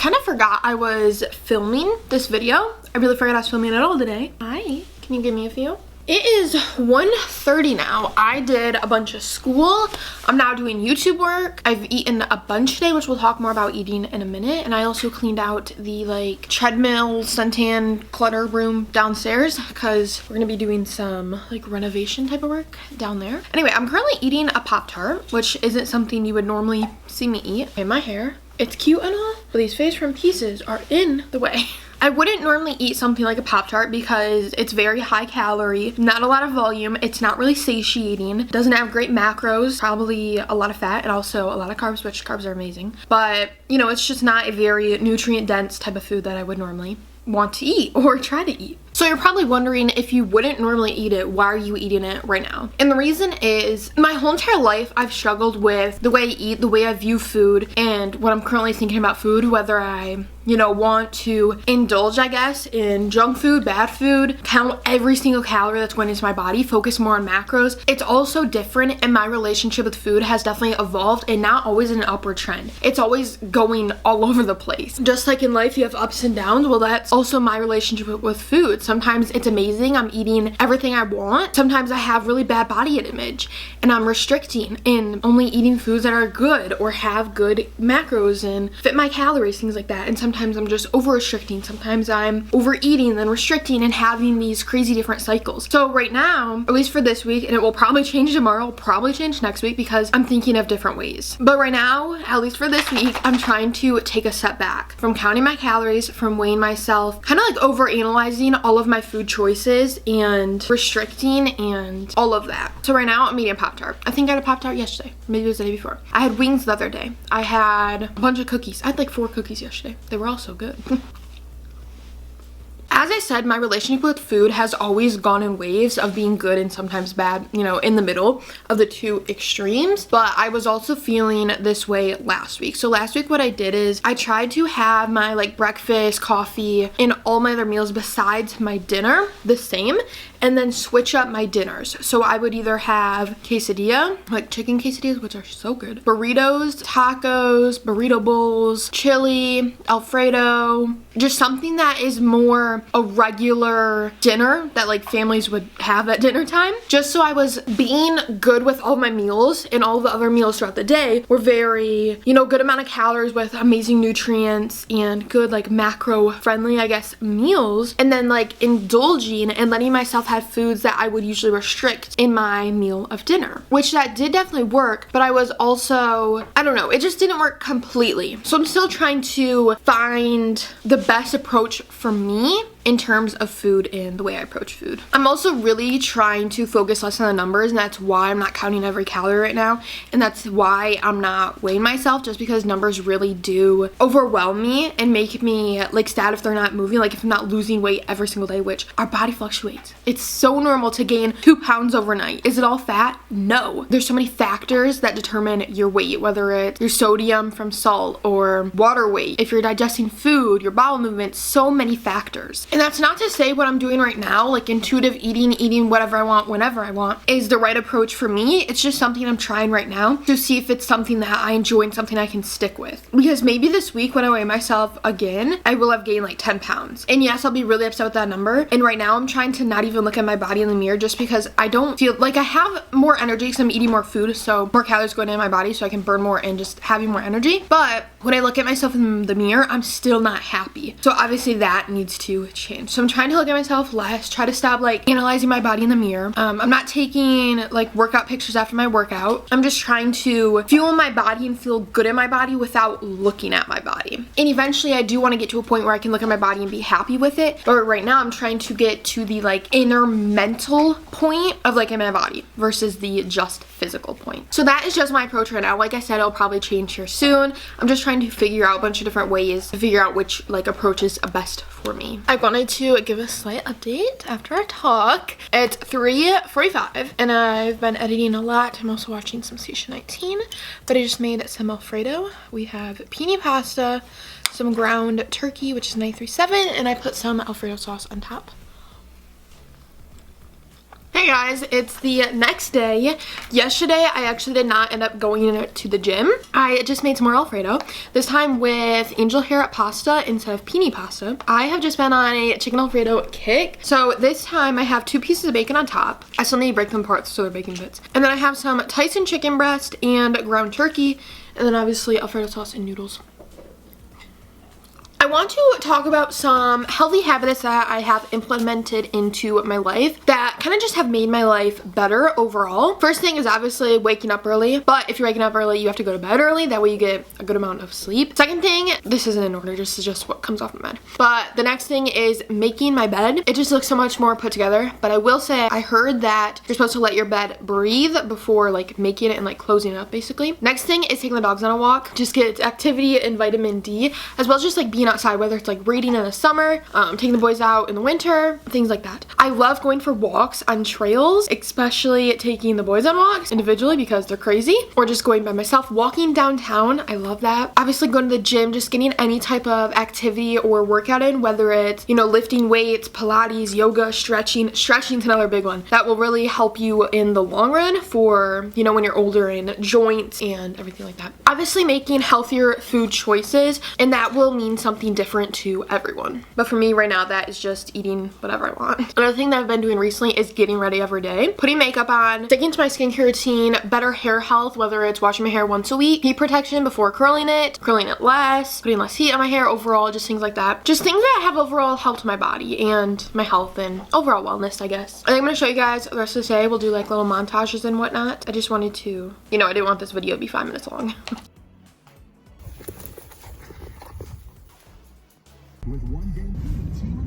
kind of forgot I was filming this video. I really forgot I was filming it all today. Hi, can you give me a few? It is 1:30 now. I did a bunch of school. I'm now doing YouTube work. I've eaten a bunch today, which we'll talk more about eating in a minute. And I also cleaned out the like treadmill, suntan, clutter room downstairs because we're gonna be doing some like renovation type of work down there. Anyway, I'm currently eating a Pop-Tart, which isn't something you would normally see me eat. Okay, my hair, it's cute and all, but these Face Firm pieces are in the way. I wouldn't normally eat something like a Pop-Tart because it's very high calorie, not a lot of volume, it's not really satiating, doesn't have great macros, probably a lot of fat and also a lot of carbs, which carbs are amazing. But, you know, it's just not a very nutrient dense type of food that I would normally want to eat or try to eat. So you're probably wondering, if you wouldn't normally eat it, why are you eating it right now? And the reason is, my whole entire life I've struggled with the way I eat, the way I view food, and what I'm currently thinking about food, whether I, you know, want to indulge, I guess, in junk food, bad food, count every single calorie that's going into my body, focus more on macros. It's all so different, and my relationship with food has definitely evolved and not always in an upward trend. It's always going all over the place. Just like in life you have ups and downs, well, that's also my relationship with food. Sometimes it's amazing, I'm eating everything I want. Sometimes I have really bad body image and I'm restricting and only eating foods that are good or have good macros and fit my calories, things like that. And sometimes I'm just over restricting. Sometimes I'm overeating, then restricting, and having these crazy different cycles. So right now, at least for this week, and it will probably change tomorrow, will probably change next week because I'm thinking of different ways. But right now, at least for this week, I'm trying to take a step back from counting my calories, from weighing myself, kind of like over analyzing all of my food choices and restricting and all of that. So right now I'm eating a Pop-Tart. I think I had a Pop-Tart yesterday. Maybe it was the day before. I had wings the other day. I had a bunch of cookies. I had like 4 cookies yesterday. They were all so good. As I said, my relationship with food has always gone in waves of being good and sometimes bad, you know, in the middle of the two extremes. But I was also feeling this way last week. So last week what I did is I tried to have my like breakfast, coffee, and all my other meals besides my dinner the same, and then switch up my dinners. So I would either have quesadilla, like chicken quesadillas, which are so good, burritos, tacos, burrito bowls, chili, Alfredo, just something that is more a regular dinner that like families would have at dinner time. Just so I was being good with all my meals, and all the other meals throughout the day were very, you know, good amount of calories with amazing nutrients and good like macro friendly, I guess, meals. And then like indulging and letting myself have foods that I would usually restrict in my meal of dinner, which that did definitely work, but I was also, I don't know, it just didn't work completely. So I'm still trying to find the best approach for me in terms of food and the way I approach food. I'm also really trying to focus less on the numbers, and that's why I'm not counting every calorie right now, and that's why I'm not weighing myself, just because numbers really do overwhelm me and make me like sad if they're not moving, like if I'm not losing weight every single day, which our body fluctuates. It's so normal to gain 2 pounds overnight. Is it all fat? No. There's so many factors that determine your weight, whether it's your sodium from salt or water weight, if you're digesting food, your bowel movement, so many factors. And that's not to say what I'm doing right now, like intuitive eating whatever I want, whenever I want, is the right approach for me. It's just something I'm trying right now to see if it's something that I enjoy and something I can stick with. Because maybe this week when I weigh myself again, I will have gained like 10 pounds. And yes, I'll be really upset with that number. And right now I'm trying to not even look at my body in the mirror, just because I don't feel like I have more energy because I'm eating more food, so more calories going in my body so I can burn more and just having more energy. But when I look at myself in the mirror, I'm still not happy. So obviously that needs to change. So I'm trying to look at myself less, try to stop like analyzing my body in the mirror. I'm not taking like workout pictures after my workout. I'm just trying to fuel my body and feel good in my body without looking at my body. And eventually I do want to get to a point where I can look at my body and be happy with it. But right now I'm trying to get to the like inner mental point of like in my body versus the just physical point. So that is just my approach right now. Like I said, it'll probably change here soon. I'm just trying to figure out a bunch of different ways to figure out which like approach is best for me. I wanted to give a slight update after our talk. It's 3:45 and I've been editing a lot. I'm also watching some Station 19, but I just made some Alfredo. We have penne pasta, some ground turkey, which is 937, and I put some Alfredo sauce on top. Hey guys, it's the next day. Yesterday, I actually did not end up going to the gym. I just made some more Alfredo, this time with angel hair pasta instead of penne pasta. I have just been on a chicken Alfredo kick. So this time I have 2 pieces of bacon on top. I still need to break them apart so they're bacon bits. And then I have some Tyson chicken breast and ground turkey. And then obviously Alfredo sauce and noodles. I want to talk about some healthy habits that I have implemented into my life that kind of just have made my life better overall. First thing is obviously waking up early, but if you're waking up early, you have to go to bed early. That way you get a good amount of sleep. Second thing, this isn't in order, this is just what comes off my bed. But the next thing is making my bed. It just looks so much more put together, but I will say I heard that you're supposed to let your bed breathe before like making it and like closing it up basically. Next thing is taking the dogs on a walk. Just get activity and vitamin D, as well as just like being outside, whether it's like reading in the summer, taking the boys out in the winter, things like that. I love going for walks on trails, especially taking the boys on walks individually because they're crazy, or just going by myself. Walking downtown, I love that. Obviously going to the gym, just getting any type of activity or workout in, whether it's, you know, lifting weights, Pilates, yoga, stretching. Stretching's another big one. That will really help you in the long run for, you know, when you're older, and joints and everything like that. Obviously making healthier food choices, and that will mean something different to everyone. But for me right now, that is just eating whatever I want. Another thing that I've been doing recently is getting ready every day, putting makeup on, sticking to my skincare routine, better hair health, whether it's washing my hair once a week, heat protection before curling it less, putting less heat on my hair, overall just things like that. Just things that have overall helped my body and my health and overall wellness, I guess. I think I'm gonna show you guys the rest of the day. We'll do like little montages and whatnot. I just wanted to, you know, I didn't want this video to be 5 minutes long. With one game, team